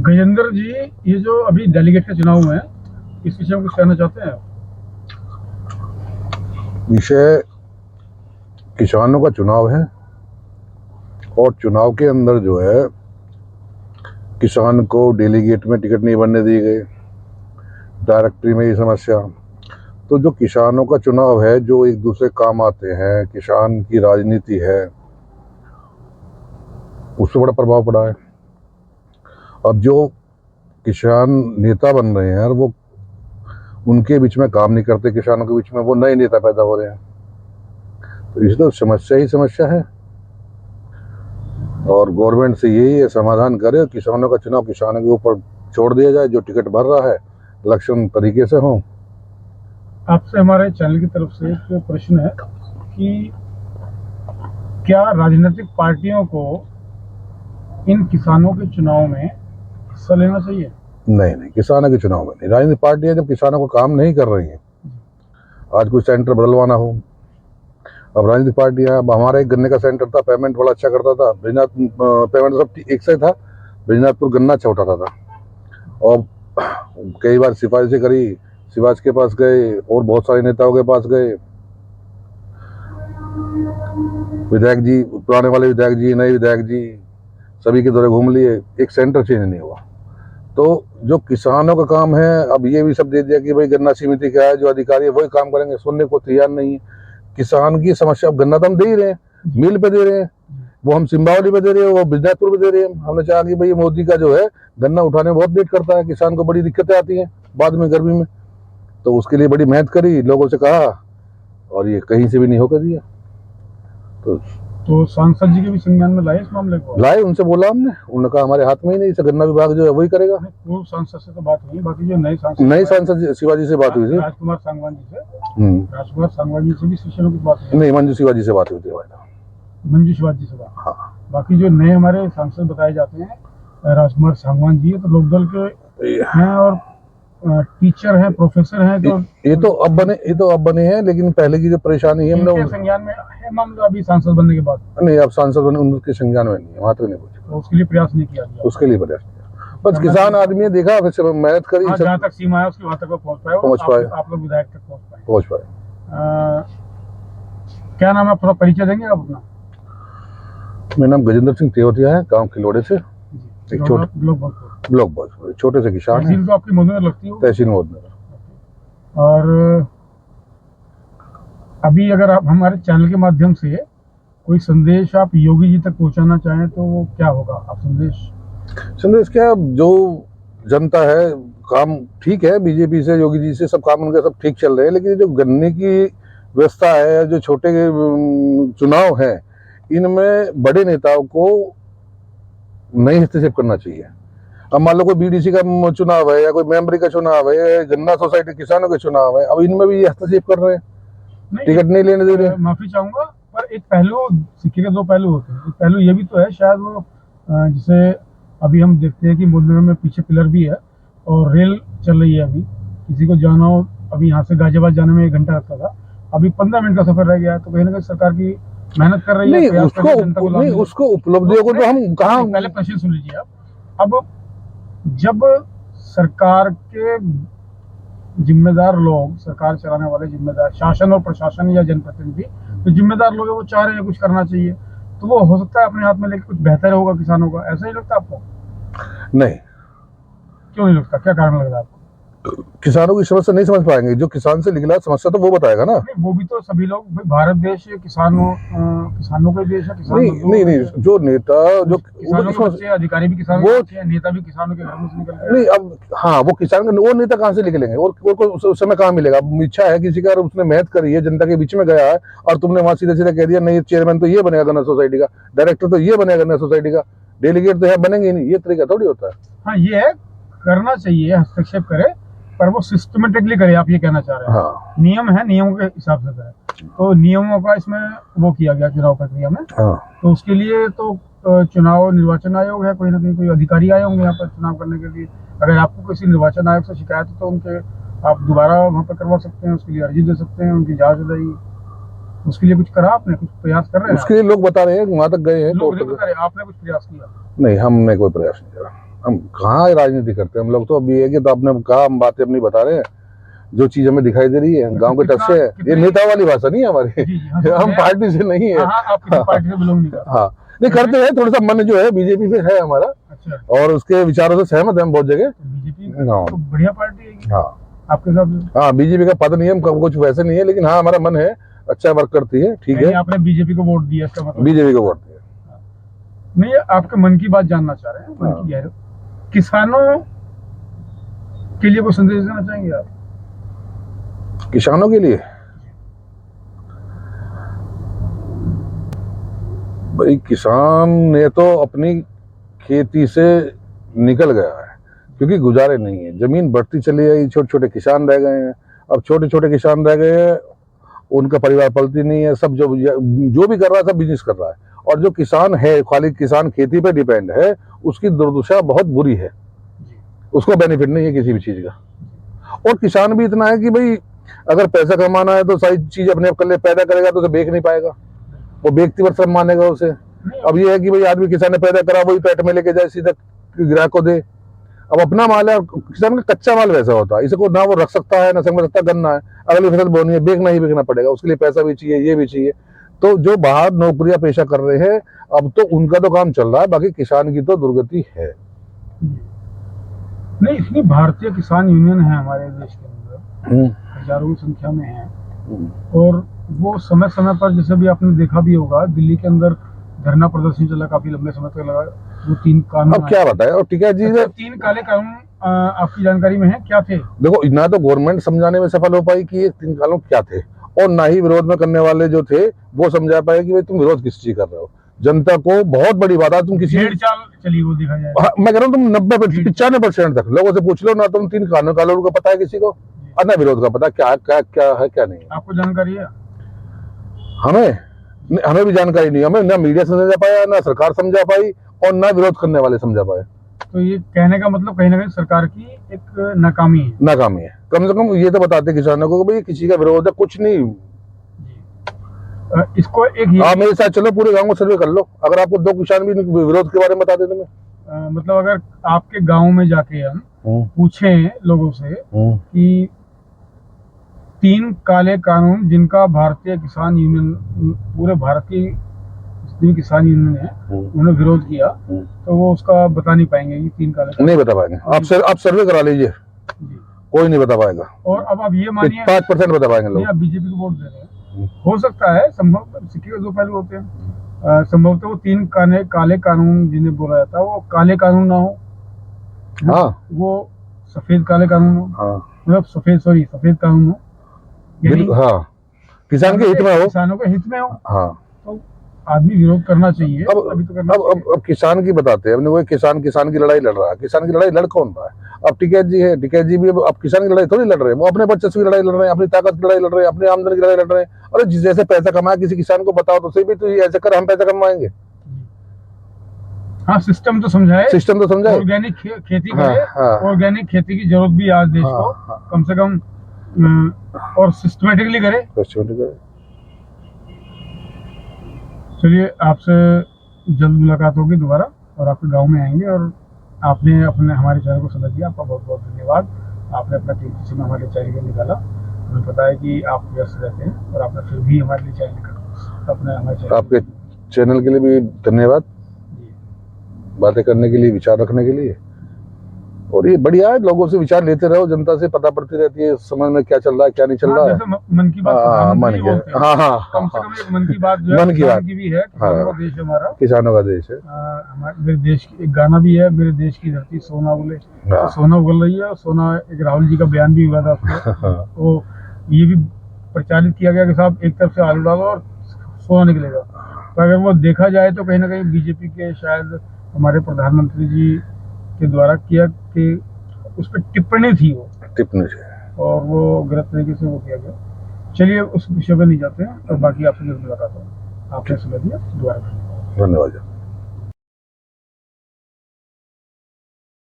गजेंद्र जी, ये जो अभी डेलीगेट के चुनाव हुए हैं, इस विषय में कुछ कहना चाहते हैं? विषय किसानों का चुनाव है और चुनाव के अंदर जो है किसान को डेलीगेट में टिकट नहीं बनने दी गई, डायरेक्टरी में ये समस्या। तो जो किसानों का चुनाव है, जो एक दूसरे काम आते हैं, किसान की राजनीति है, उस पर बड़ा प्रभाव पड़ा है। अब जो किसान नेता बन रहे हैं वो उनके बीच में काम नहीं करते, किसानों के बीच में वो नए नेता पैदा हो रहे हैं। तो इसलिए तो समस्या ही समस्या है और गवर्नमेंट से यही समाधान करे, किसानों का चुनाव किसानों के ऊपर छोड़ दिया जाए, जो टिकट भर रहा है इलेक्शन तरीके से हो। आपसे हमारे चैनल की तरफ से एक प्रश्न है कि क्या राजनीतिक पार्टियों को इन किसानों के चुनाव में हिस्सा लेना चाहिए? नहीं, किसानों के चुनाव में नहीं। राजनीतिक पार्टियां जब किसानों को काम नहीं कर रही हैं, आज कोई सेंटर बदलवाना हो, अब राजनीतिक पार्टियां, अब हमारा एक गन्ने का सेंटर था, पेमेंट बड़ा अच्छा करता था, पेमेंट सब एक से था, ब्रिजनाथपुर गन्ना अच्छा उठाता था। और कई बार सिफारिशें करी, शिवाज के पास गए और बहुत सारे नेताओं के पास गए, विधायक जी, पुराने वाले विधायक जी, नए विधायक जी, सभी के दौरे घूम लिए, एक सेंटर चेंज नहीं हुआ। तो जो किसानों का काम है, अब ये भी सब दे दिया कि भाई गन्ना समिति क्या है, जो अधिकारी है वही काम करेंगे, सुनने को तैयार नहीं है। किसान की समस्या, अब गन्ना तो हम दे ही रहे हैं, मिल पे दे रहे हैं, वो हम सिंबावली पे दे रहे हैं, वो बिजनाथपुर पे दे रहे हैं। हमने चाहा कि भाई मोदी का जो है गन्ना उठाने में बहुत लेट करता है, किसान को बड़ी दिक्कतें आती हैं बाद में गर्मी में, तो उसके लिए बड़ी मेहनत करी, लोगों से कहा और ये कहीं से भी नहीं होकर दिया। तो सांसद जी के भी संज्ञान में लाए इस मामले को? लाए, उनसे बोला हमने, उन्होंने कहा हमारे हाथ में ही नहीं, गन्ना विभाग जो है वही करेगा। पूर्व सांसद से तो बात हुई, बाकी जो नए सांसद शिवाजी से बात हुई थी, राजकुमार सांगवान जी से भी इस विषय में कुछ बात हुई? नहीं, मंजू शिवाजी से बात हुई थी हमारी। मंजू शिवाजी से बात? हाँ। बाकी जो नए हमारे सांसद बताए जाते हैं, राजकुमार सांगवान जी तो लोकदल के हैं और टीचर है, प्रोफेसर है, तो ये तो अब बने हैं, लेकिन पहले की जो परेशानी है हमने संज्ञान में है मामला अभी सांसद बनने के बाद? नहीं, अब सांसद बने उनके संज्ञान में नहीं है, वहां तक नहीं पहुंचे, तो उसके लिए प्रयास नहीं किया गया? उसके लिए प्रयास किया, बस किसान आदमी है, देखा, मेहनत करी, जहाँ तक सीमा है उसकी वहां तक पहुंच पाए, आप लोग विधायक तक पहुंच पाए। क्या नाम है, थोड़ा परिचय देंगे आप अपना? मेरा नाम गजेंद्र सिंह तेवतिया है, गांव खिलौड़े से, एक ब्लॉक भोजपुर, छोटे से किसान है। तो आपकी मोदनगर लगती है? तहसील मोदनगर। और अभी अगर आप हमारे चैनल के माध्यम से कोई संदेश आप योगी जी तक पहुंचाना चाहें तो वो क्या होगा? आप संदेश क्या, जो जनता है, काम ठीक है, बीजेपी से, योगी जी से सब काम उनके सब ठीक चल रहे हैं, लेकिन जो गन्ने की व्यवस्था है, जो छोटे चुनाव है, इनमें बड़े नेताओं को नहीं हस्तक्षेप करना चाहिए। अब मान लो कोई बीडीसी का चुनाव है या कोई मेंबरी का चुनाव है, गन्ना सोसाइटी किसानों के चुनाव है, अब इनमें भी हस्तक्षेप कर रहे हैं, टिकट नहीं लेने दे रहे। माफी चाहूंगा, पर एक पहलू, सिक्के के दो पहलू होते हैं। एक पहलू ये भी तो है, शायद वो जिसे अभी हम देखते हैं कि मोदनगर में पीछे पिलर भी है और रेल चल रही है। अभी किसी को जाना हो, अभी यहाँ से गाजियाबाद जाने में 1 घंटा लगता था, अभी 15 मिनट का सफर रह गया है। तो कहीं ना कहीं सरकार की मेहनत कर रही है, उसको उपलब्धियों को तो हम कहाँ, पहले प्रश्न सुन लीजिए आप। अब जब सरकार के जिम्मेदार लोग, सरकार चलाने वाले जिम्मेदार, शासन और प्रशासन या जनप्रतिनिधि तो जिम्मेदार लोग हैं, वो चाह रहे हैं कुछ करना चाहिए, तो वो हो सकता है अपने हाथ में लेके कुछ बेहतर होगा किसानों का। ऐसा ही लगता है आपको? नहीं। क्यों नहीं लगता? क्या कारण लग रहा है आपको? किसानों की समस्या नहीं समझ पाएंगे, जो किसान से निकला समस्या तो वो बताएगा ना। वो भी तो सभी लोग, भारत देश किसानों का देश है। नहीं, जो नेता, जो किसानों के बच्चे, अधिकारी भी किसानों के बच्चे हैं, नेता भी किसानों के घर में से निकल गए। नहीं, अब हाँ, वो किसान का, वो नेता कहाँ से निकलेंगे और उस समय कहाँ मिलेगा? इच्छा है किसी का, उसने मेहनत करी है, जनता के बीच में गया है, और तुमने वहां सीधे सीधे कह दिया नहीं, चेयरमैन तो ये बनेगा गन्ना सोसाइटी का, डायरेक्टर तो ये बनेगा गन्ना सोसाइटी का, डेलीगेट तो यहाँ बनेंगे ही नहीं, ये तरीका थोड़ी होता है। हाँ, ये है, करना चाहिए, हस्तक्षेप करे, पर वो सिस्टमेटिकली करे, आप ये कहना चाह रहे हैं? हाँ। नियम है, नियमों के हिसाब से करे। तो नियमों का इसमें वो किया गया चुनाव प्रक्रिया में। हाँ। तो उसके लिए तो चुनाव निर्वाचन आयोग है, कोई ना कोई अधिकारी आए होंगे यहाँ पर चुनाव करने के लिए। अगर आपको किसी निर्वाचन आयोग से शिकायत है तो उनके आप दोबारा वहाँ पर करवा सकते हैं, उसके लिए अर्जी दे सकते हैं, उनकी जांच हो जाएगी। उसके लिए कुछ करा आपने? कुछ प्रयास कर रहे हैं? उसके लिए लोग बता रहे हैं, वहां तक गए हैं, लोग बता रहे हैं, आपने कुछ प्रयास किया? नहीं, हमने कोई प्रयास नहीं करा। हम कहाँ राजनीति करते हैं, हम लोग तो अभी है कि तो आपने कहा हम बातें अपनी बता रहे हैं जो चीज हमें दिखाई दे रही है गांव के टच से है। ये नेता वाली भाषा नहीं है हमारी। जी जी हाँ, हम पार्टी से नहीं है। हाँ, आप किसी पार्टी से बिलोंग नहीं करते। हाँ नहीं करते हैं, थोड़ा सा मन जो है बीजेपी से है हमारा। अच्छा, और उसके विचारों से सहमत है हम बहुत जगह। बीजेपी हाँ तो बढ़िया पार्टी है हाँ आपके हिसाब से। हाँ, बीजेपी का पद नहीं है, हम कुछ वैसे नहीं है, लेकिन हाँ हमारा मन है, अच्छा वर्क करती है, ठीक है। आपने बीजेपी को वोट दिया इसका मतलब? बीजेपी को वोट दिया। नहीं, आपके मन की बात जानना चाह रहे हैं, मन की गहराई। किसानों के लिए कोई संदेश देना चाहेंगे आप? किसानों के लिए भाई, किसान ने तो अपनी खेती से निकल गया है, क्योंकि गुजारे नहीं है, जमीन बढ़ती चली गई, छोटे छोटे किसान रह गए हैं। अब छोटे छोटे किसान रह गए हैं, उनका परिवार पलती नहीं है, सब जो भी कर रहा है सब बिजनेस कर रहा है। और जो किसान है, खाली किसान खेती पे डिपेंड है, उसकी दुर्दशा बहुत बुरी है, उसको बेनिफिट नहीं है किसी भी चीज का। और किसान भी इतना है कि भाई अगर पैसा कमाना है तो सारी चीज अपने आप कर ले, पैदा करेगा तो उसे बेच नहीं पाएगा, वो व्यक्ति पर श्रम मानेगा उसे। अब ये है कि भाई आदमी किसान ने पैदा करा, वही पेट में लेके जाए, सीधा ग्राहक को दे। अब अपना माल है, किसान का कच्चा माल वैसा होता है, इसको ना वो रख सकता है ना संग सकता, गन्ना है, अगली फसल बोनी है, बेचना ही बेचना पड़ेगा, उसके लिए पैसा भी चाहिए, ये भी चाहिए। तो जो बाहर नौकरियां पेशा कर रहे हैं अब तो उनका तो काम चल रहा है, बाकी किसान की तो दुर्गति है। नहीं, इतनी भारतीय किसान यूनियन है हमारे देश के अंदर, हजारों की संख्या में है, और वो समय समय पर, जैसे भी आपने देखा भी होगा, दिल्ली के अंदर धरना प्रदर्शन चला काफी लंबे समय तक लगा। वो 3 कानून, अब क्या बताए, और ठीक है जी, 3 काले कानून आपकी जानकारी में है, क्या थे? देखो, ना तो गवर्नमेंट समझाने में सफल हो पाई कि ये 3 कानून क्या थे, और ना ही विरोध में करने वाले जो थे वो समझा पाए कि भाई तुम विरोध किस चीज कर रहे हो। जनता को बहुत बड़ी बात है, तुम किसी चाल चली वो देखा जाए। मैं कह रहा हूँ तुम 95% तक लोगों से पूछ लो ना, तुम 3 कानून का पता है किसी को, और ना विरोध का पता क्या क्या क्या है क्या नहीं। आपको जानकारी है? हमें भी जानकारी नहीं, हमें ना मीडिया समझा पाया, ना सरकार समझा पाई, और ना विरोध करने वाले समझा पाए। तो ये कहने का मतलब कहीं ना कहीं सरकार की एक नाकामी है। नाकामी है, कम से कम ये तो बताते किसानों को भाई किसी का विरोध है, कुछ नहीं। इसको एक आप मेरे साथ चलो, पूरे गांव को सर्वे कर लो, अगर आपको 2 किसान भी विरोध के बारे में बता देते मैं। मतलब अगर आपके गांव में जाके हम पूछें लोगों से कि 3 काले कानून जिनका भारतीय किसान यूनियन, पूरे भारत की जितनी किसान यूनियन है, उन्होंने विरोध किया, तो वो उसका बता नहीं पाएंगे कि 3 काले नहीं बता पाएंगे। आप सर्वे करा लीजिए, कोई नहीं बता पाएगा। और अब आप ये मानिए 5% बता पाएंगे लोग। आप बीजेपी को वोट दे रहे हैं, हो सकता है, संभव, सिक्के के 2 पहलू होते हैं, संभवतः वो 3 काले कानून जिन्हें बोला जाता है वो काले कानून ना हो, हाँ, वो सफेद काले कानून हो, हाँ, मतलब सफेद कानून हो, हाँ, किसान के हित में हो, किसानों के हित में हो, हाँ, तो आदमी विरोध करना चाहिए। अभी तो करना अब किसान की बताते हैं, अपने वो किसान की लड़ाई लड़ रहा है, किसान की लड़ाई लड़ कौन रहा है? अब टिकैत जी है, टिकैत जी भी अब किसान की लड़ाई थोड़ी लड़ रहे हैं, वो अपने वर्चस्व की लड़ाई लड़ रहे हैं, अपनी ताकत की लड़ाई लड़ रहे हैं, अपनी आमदनी की लड़ाई लड़ रहे हैं। अरे जैसे पैसा कमाया किसी किसान को बताओ तो सही भी, तो ऐसे कर हम पैसा कमाएंगे। हाँ, सिस्टम तो समझाए, ऑर्गेनिक खेती करे, ऑर्गेनिक खेती की जरूरत भी आज देश को कम से कम, और सिस्टमेटिकली करे। चलिए, आपसे जल्द मुलाकात होगी दोबारा, और आपके गांव में आएंगे, और आपने अपने हमारे चैनल को समझ दिया, आपका बहुत बहुत धन्यवाद। आपने अपना कीमती समय हमारे चैनल के लिए निकाला, हमें पता है कि आप व्यस्त रहते हैं, और आपने फिर भी हमारे लिए चैनल निकाला, अपने हमारे चैनल, आपके चैनल के लिए भी धन्यवाद, बातें करने के लिए, विचार रखने के लिए। और ये बढ़िया है, लोगों से विचार लेते रहो, जनता से पता पड़ती रहती है, समझ में क्या चल रहा है क्या नहीं चल रहा है। मन की बात, मन की बात, कम से कम एक मन की बात जो है, मन की बात की भी है। किसानों का देश हमारा, किसानों का देश है। हमारे मेरे देश की एक गाना भी है, मेरे देश की धरती सोना उगले, तो सोना उगल रही है। और सोना, एक राहुल जी का बयान भी हुआ था तो ये भी प्रचारित किया गया कि साहब एक तरफ से आलू डालो और सोना निकलेगा। तो अगर वो देखा जाए तो कहीं ना कहीं बीजेपी के, शायद हमारे प्रधानमंत्री जी के द्वारा किया कि उस पर टिप्पणी थी, और वो गलत तरीके से वो किया गया। चलिए, उस विषय पर नहीं जाते हैं, तो बाकी आपसे जरूर मुलाकात होगी। आपने समय दिया, दोबारा धन्यवाद।